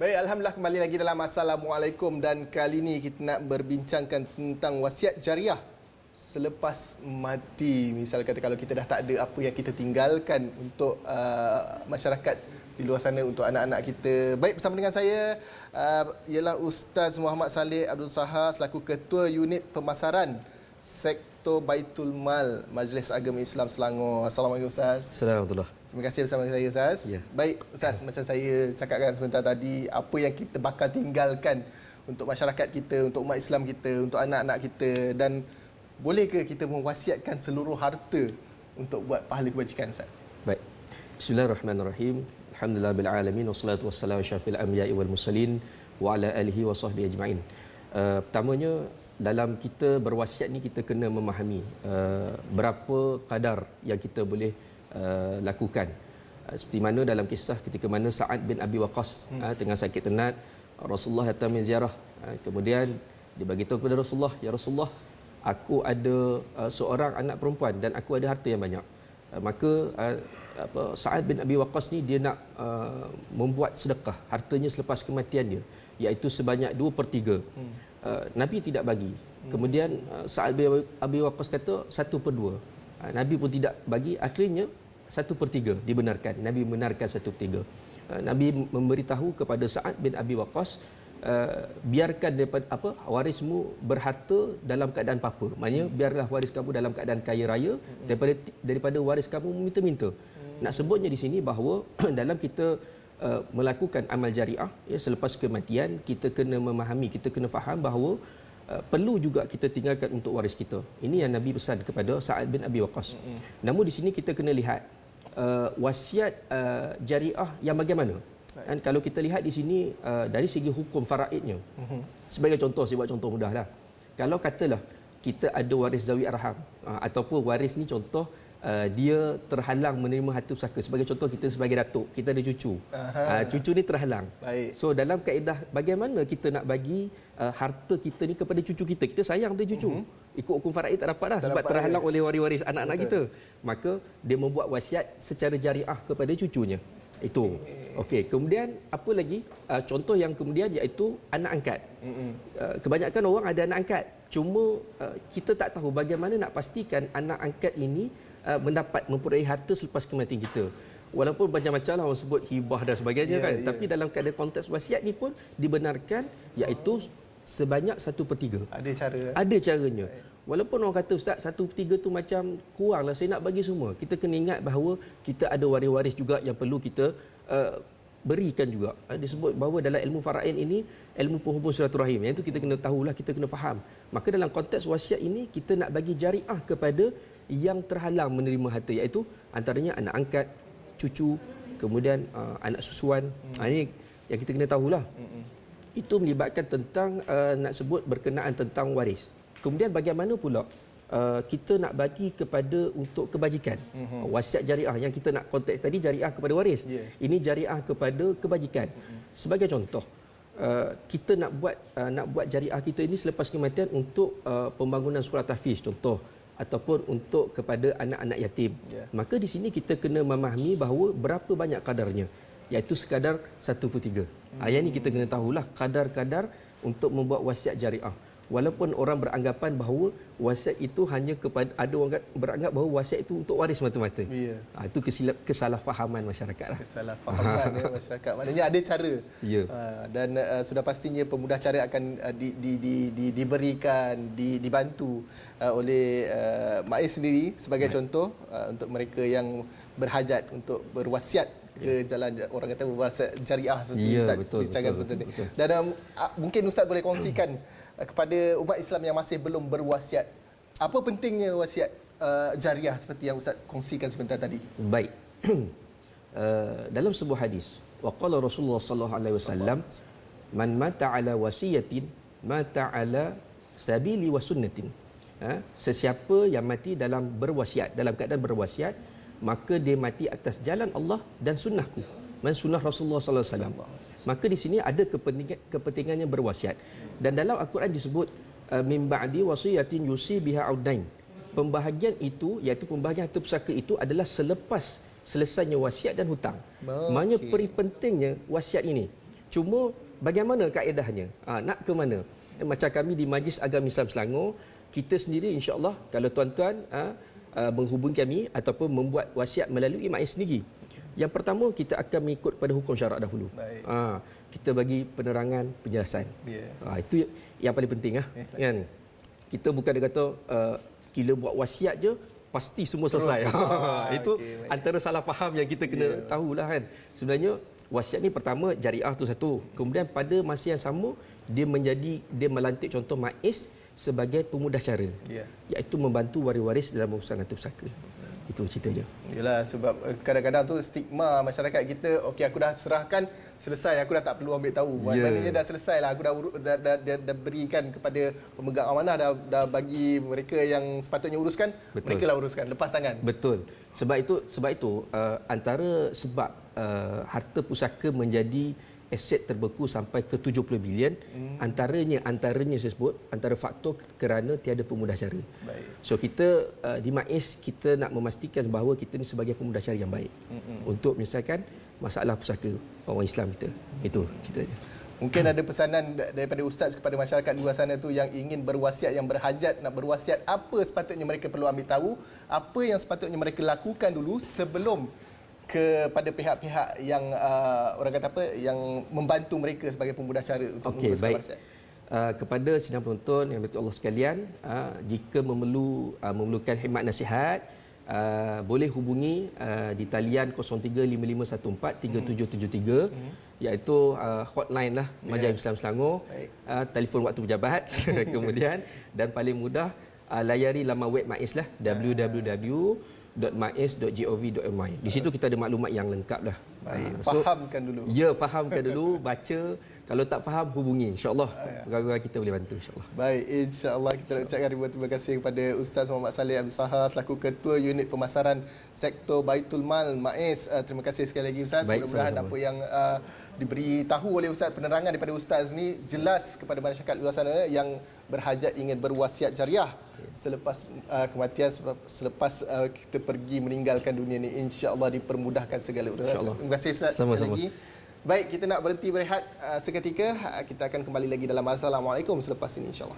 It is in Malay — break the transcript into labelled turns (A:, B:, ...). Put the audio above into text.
A: Baik, Alhamdulillah kembali lagi dalam Assalamualaikum dan kali ini kita nak berbincangkan tentang wasiat jariah selepas mati. Misal kata kalau kita dah tak ada apa yang kita tinggalkan untuk masyarakat di luar sana, untuk anak-anak kita. Baik, bersama dengan saya ialah Ustaz Muhammad Saleh Abdul Sahar selaku Ketua Unit Pemasaran Sektor Baitul Mal Majlis Agama Islam Selangor. Assalamualaikum Ustaz.
B: Assalamualaikum.
A: Terima kasih bersama saya Ustaz.
B: Ya.
A: Baik Ustaz, macam saya cakapkan sebentar tadi, apa yang kita bakal tinggalkan untuk masyarakat kita, untuk umat Islam kita, untuk anak-anak kita, dan boleh ke kita mewasiatkan seluruh harta untuk buat pahala kebajikan Ustaz?
B: Baik. Bismillahirrahmanirrahim. Alhamdulillah bil alamin wassalatu wassalamu syafil anbiya'i wal mursalin wa ala alihi wa sahbihi ajma'in. Pertamanya dalam kita berwasiat ni kita kena memahami berapa kadar yang kita boleh lakukan. Seperti mana dalam kisah ketika mana Sa'ad bin Abi Waqqas tengah sakit tenat, Rasulullah datang menziarah. Kemudian dia bagi tahu kepada Rasulullah, "Ya Rasulullah, aku ada seorang anak perempuan dan aku ada harta yang banyak." Maka Sa'ad bin Abi Waqqas ni dia nak membuat sedekah hartanya selepas kematian dia, iaitu sebanyak 2/3. Nabi tidak bagi. Kemudian Sa'ad bin Abi Waqqas kata 1/2. Nabi pun tidak bagi. Akhirnya 1/3 dibenarkan. Nabi membenarkan 1/3. Nabi memberitahu kepada Sa'ad bin Abi Waqqas, biarkan daripada warismu berharta dalam keadaan apa-apa. Maknanya biarlah waris kamu dalam keadaan kaya raya daripada waris kamu meminta-minta. Nak sebutnya di sini bahawa dalam kita melakukan amal jariah selepas kematian, kita kena memahami, kita kena faham bahawa perlu juga kita tinggalkan untuk waris kita. Ini yang Nabi pesan kepada Sa'ad bin Abi Waqqas. Namun di sini kita kena lihat wasiat jariah yang bagaimana. Dan kalau kita lihat di sini dari segi hukum faraidnya. Sebagai contoh, saya buat contoh mudahlah. Kalau katalah kita ada waris zawi arham ataupun waris ni contoh dia terhalang menerima harta pusaka. Sebagai contoh, kita sebagai datuk, kita ada cucu. Cucu ni terhalang.
A: Baik.
B: So dalam kaedah bagaimana kita nak bagi harta kita ni kepada cucu kita. Kita sayang pada cucu. Ikut hukum faraid tak dapat dah sebab terhalang oleh waris-waris anak-anak kita. Maka dia membuat wasiat secara jariah kepada cucunya. Itu. Okey, kemudian apa lagi? Contoh yang kemudian iaitu anak angkat. Kebanyakan orang ada anak angkat. Cuma kita tak tahu bagaimana nak pastikan anak angkat ini mempunyai harta selepas kematian kita. Walaupun macam-macam lah orang sebut hibah dan sebagainya kan. Tapi dalam keadaan konteks wasiat ni pun dibenarkan, iaitu sebanyak 1/3.
A: Ada cara.
B: Ada caranya. Walaupun orang kata, "Ustaz, 1/3 tu macam kurang lah, saya nak bagi semua." Kita kena ingat bahawa kita ada waris-waris juga yang perlu kita berikan juga. Disebut bahawa dalam ilmu faraid ini ilmu penghubung silaturahim. Yang itu kita kena tahulah, kita kena faham. Maka dalam konteks wasiat ini kita nak bagi jariah kepada yang terhalang menerima harta, iaitu antaranya anak angkat, cucu, kemudian anak susuan. Ini yang kita kena tahulah. Itu melibatkan tentang nak sebut berkenaan tentang waris. Kemudian bagaimana pula kita nak bagi kepada untuk kebajikan. Wasiat jariah yang kita nak konteks tadi jariah kepada waris. Ini jariah kepada kebajikan. Sebagai contoh, kita nak buat jariah kita ini selepas kematian untuk pembangunan sekolah tahfiz contoh, ataupun untuk kepada anak-anak yatim. Maka di sini kita kena memahami bahawa berapa banyak kadarnya, iaitu sekadar 1/3. Yang ini kita kena tahulah kadar-kadar untuk membuat wasiat jariah. Walaupun orang beranggapan bahawa wasiat itu hanya kepada, ada orang beranggap bahawa wasiat itu untuk waris mata-mata. Itu kesalahfahaman masyarakat lah.
A: Kesalahfahaman masyarakat. Maknanya ada cara. Dan sudah pastinya pemudah cara akan diberikan, dibantu oleh MAIS sendiri sebagai contoh untuk mereka yang berhajat untuk berwasiat ke jalan, orang kata berwasiat jariah seperti Ustaz bincangkan seperti ini. Dan mungkin Ustaz boleh kongsikan kepada umat Islam yang masih belum berwasiat, apa pentingnya wasiat jariah seperti yang Ustaz kongsikan sebentar tadi?
B: Baik. Dalam sebuah hadis, waqala Rasulullah sallallahu alaihi wasallam, "Man mata ala wasiyatin mata ala sabili wa sunnatin." Sesiapa yang mati dalam berwasiat, dalam keadaan berwasiat, maka dia mati atas jalan Allah dan sunnahku, dan sunnah Rasulullah sallallahu alaihi wasallam. Maka di sini ada kepentingannya berwasiat. Dan dalam Al-Quran disebut min ba'di wasiyatin yusi biha audain. Pembahagian itu, iaitu pembahagian harta pusaka itu adalah selepas selesainya wasiat dan hutang. Maknanya peri pentingnya wasiat ini. Cuma bagaimana kaedahnya? Nak ke mana? Macam kami di Majlis Agama Islam Selangor, kita sendiri insya-Allah kalau tuan-tuan menghubungi kami ataupun membuat wasiat melalui MAIS sendiri. Yang pertama kita akan mengikut pada hukum syarak dahulu. Kita bagi penerangan, penjelasan. Itu yang paling penting kan. Kita bukan dia kata kita buat wasiat je pasti semua selesai. Itu antara salah faham yang kita kena tahulah kan. Sebenarnya wasiat ni pertama jariah tu satu. Kemudian pada masa yang sama dia melantik contoh MAIS sebagai pemudah cara. Iaitu membantu waris-waris dalam urusan harta pusaka. Itu cerita je. Yalah,
A: sebab kadang-kadang tu stigma masyarakat kita, okey aku dah serahkan, selesai, aku dah tak perlu ambil tahu. Maknanya dah selesai lah, aku dah berikan kepada pemegang amanah, dah bagi mereka yang sepatutnya uruskan. Betul. Mereka lah uruskan, lepas tangan.
B: Betul. Sebab itu antara sebab harta pusaka menjadi aset terbeku sampai ke 70 bilion, antaranya saya sebut antara faktor kerana tiada pemudah cara. Baik. So kita di MAIS kita nak memastikan bahawa kita ni sebagai pemudah cara yang baik untuk menyelesaikan masalah pusaka orang Islam kita. Itu ceritanya.
A: Mungkin ada pesanan daripada ustaz kepada masyarakat di luar sana tu yang ingin berwasiat, yang berhajat nak berwasiat, apa sepatutnya mereka perlu ambil tahu, apa yang sepatutnya mereka lakukan dulu sebelum kepada pihak-pihak yang orang kata apa, yang membantu mereka sebagai pemudah cara untuk menguruskan wasiat.
B: Kepada sidang penonton yang betul Allah sekalian, jika memerlukan khidmat nasihat, boleh hubungi di talian 0355143773, iaitu hotline lah Majlis Islam Selangor, telefon waktu pejabat. Kemudian dan paling mudah layari laman web MAIS lah, www.mais.gov.my. Di situ kita ada maklumat yang lengkap dah.
A: Baik, fahamkan dulu.
B: Ya, fahamkan dulu, baca. Kalau tak faham, hubungi. InsyaAllah, perkara kita boleh bantu. InsyaAllah.
A: Baik, insyaAllah kita nak ucapkan ribuan terima kasih kepada Ustaz Muhammad Saleh Abdul Sahar selaku Ketua Unit Pemasaran Sektor Baitul Mal MAIS. Terima kasih sekali lagi Ustaz. Mudah-mudahan apa yang diberitahu oleh Ustaz, penerangan daripada Ustaz ni jelas kepada masyarakat luar sana yang berhajat ingin berwasiat jariah selepas kematian, selepas kita pergi meninggalkan dunia ni, insya-Allah dipermudahkan segala urusan. Terima kasih Ustaz sekali lagi. Baik, kita nak berhenti berehat seketika. Kita akan kembali lagi dalam Assalamualaikum selepas ini insya-Allah.